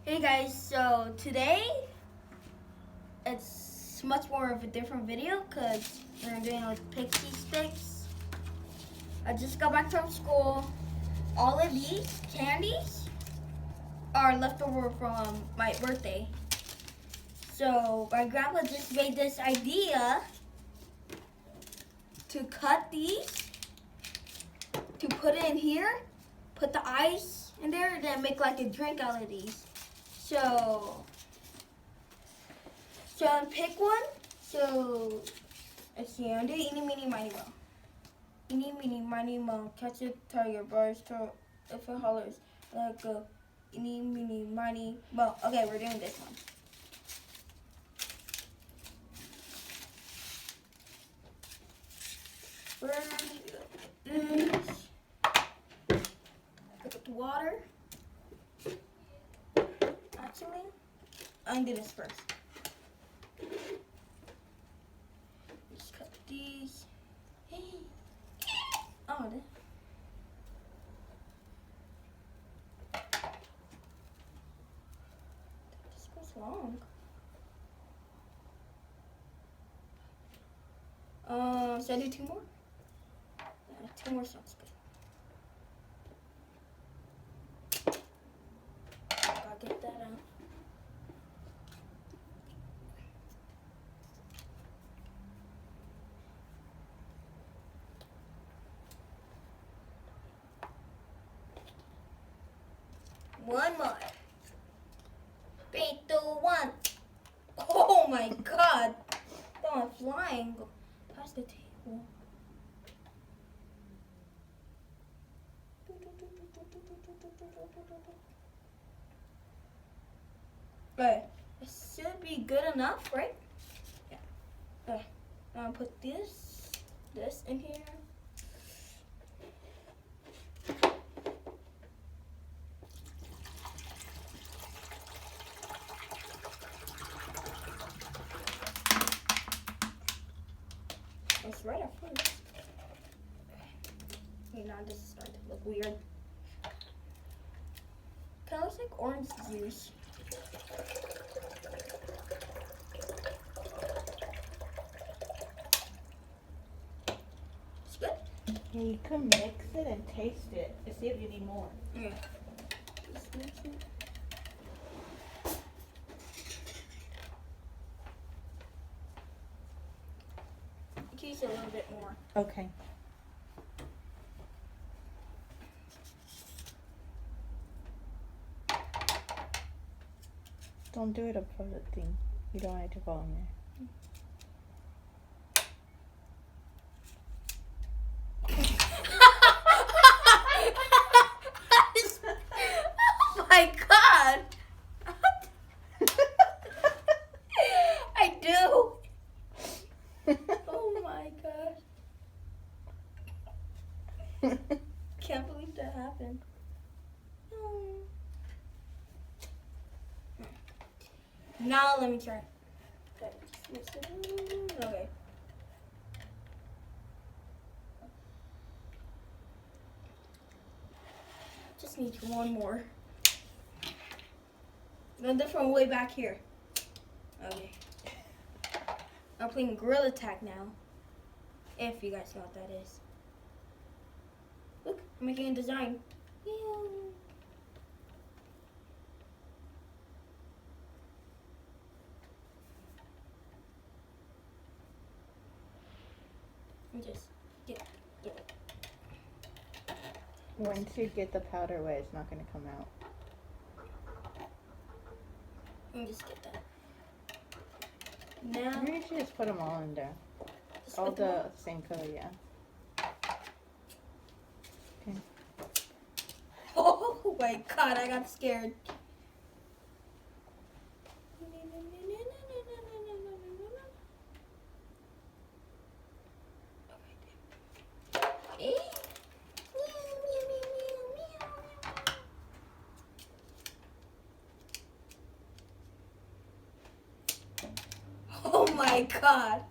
Hey guys, so today it's much more of a different video because we're doing with Pixie Stics. I just got back from school. All of these candies are leftover from my birthday. So my grandpa just made this idea to cut these, to put it in here, put the ice in there, and then make like a drink out of these. So I'll pick one. So let's see, I'm doing eeny, meeny, miny, mo. Eeny, meeny, miny, mo. Catch a tiger, bars, throw if it hollers. Let go. Eeny, meeny, miny, mo. Okay, we're doing this one. Pick up the water. Actually, I'm gonna do this first. Just cut these. Oh, this goes long. Should I do two more? Yeah, two more sounds good. Gotta get that out. One more. 3, 2, 1. Oh my god. That went flying. Go past the table. Okay. It should be good enough, right? Yeah. Okay. Now I'll put this in here. It's right up first. Okay, now this is starting to look weird. Kind of looks like orange juice. It's good. Yeah, you can mix it and taste it to see if you need more. Okay. Just mix it. You can use a little bit more. Okay. Don't do it above the thing. You don't want it to fall in there. Oh my god! I do! Oh my god. Can't believe that happened. Now let me try. Okay. Just need one more. Go different way back here. Okay. I'm playing Gorilla Tag now. If you guys know what that is. Look, I'm making a design. Just get it. Once you get the powder away, it's not going to come out. Let me just get that. Now, Maybe you should just put them all in there. just All put them the all. same color, yeah. Okay. Oh my god, I got scared. Oh my god.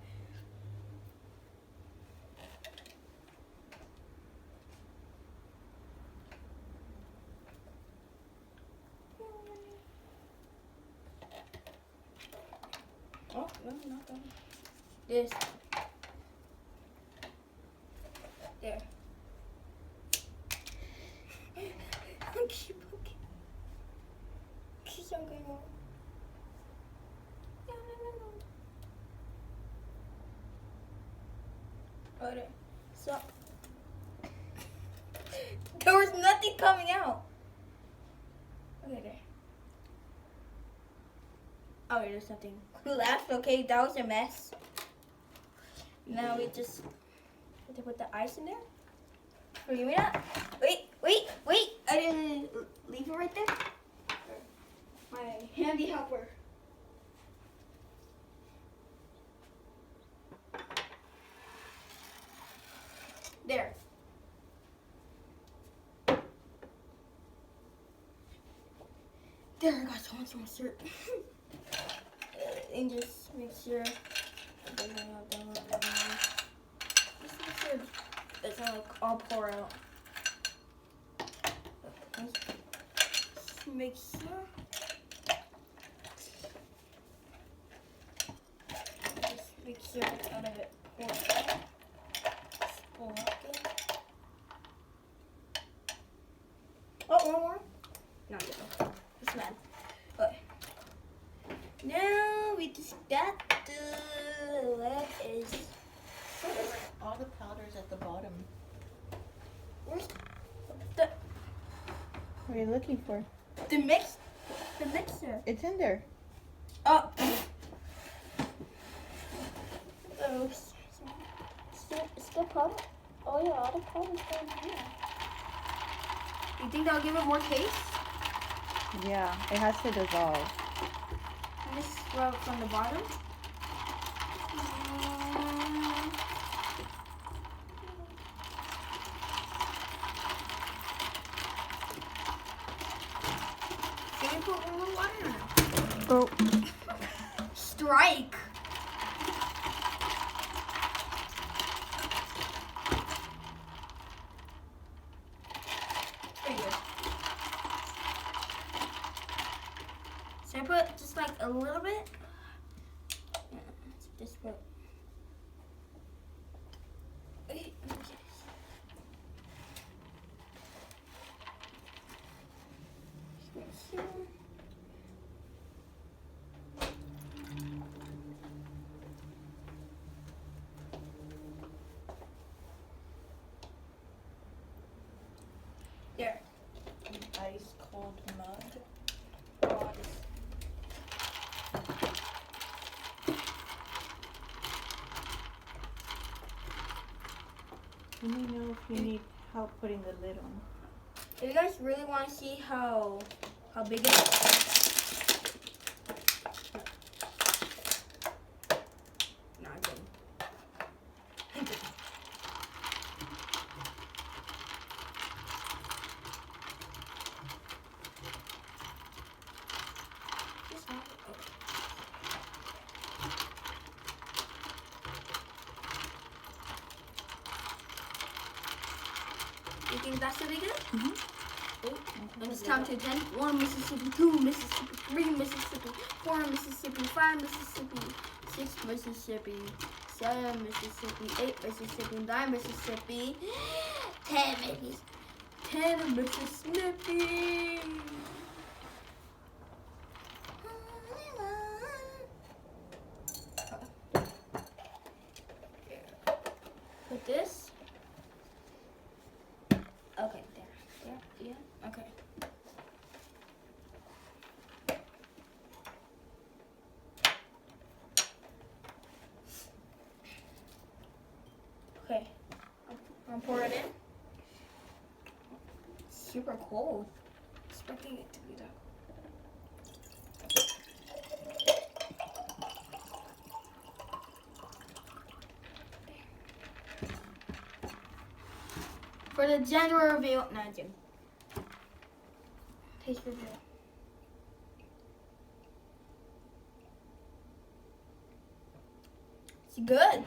Oh, no, not that one. This. There. Keep looking. Keep on going on. Oh, there. So. There was nothing coming out. Okay, there. Oh, wait, there's nothing. We laughed. Okay, that was a mess. Now we just have to put the ice in there. Oh, give me that. Wait. I didn't leave it right there. My handy helper. There. There, I got so much more syrup. And just make sure it doesn't have that much. Just make sure it doesn't like all pour out. Just make sure. Just make sure it's out of it. Pour it out. Spoon it. Oh, one more. No, it's bad. Okay. Now we just got the lettuce. All the powder's at the bottom. Where's the What are you looking for? the mixer? It's in there. Oh. Still powder? Oh yeah, all the powder's down here. You think that'll give it more taste? Yeah, it has to dissolve. Just rub it from the bottom. Can you put more water in it? Oh. Strike. Pretty good. Should I put just like a little bit? Yeah, just put. Wait, okay. There. Ice cold mug. Oh, this. Let me know if you need help putting the lid on. If you guys really want to see how big it is, no, I didn't. Just not- okay. You think that should be good? Mm-hmm. And it's time to 10. 1 Mississippi, 2 Mississippi, 3 Mississippi, 4 Mississippi, 5 Mississippi, 6 Mississippi, 7 Mississippi, 8 Mississippi, 9 Mississippi, 10 Mississippi. 10 Mississippi. Put this. Okay, there. Yeah, okay. Okay, I'm pouring it in. Super cold. Expecting it to be that. For the general reveal, no, Jim. Taste reveal. It's good.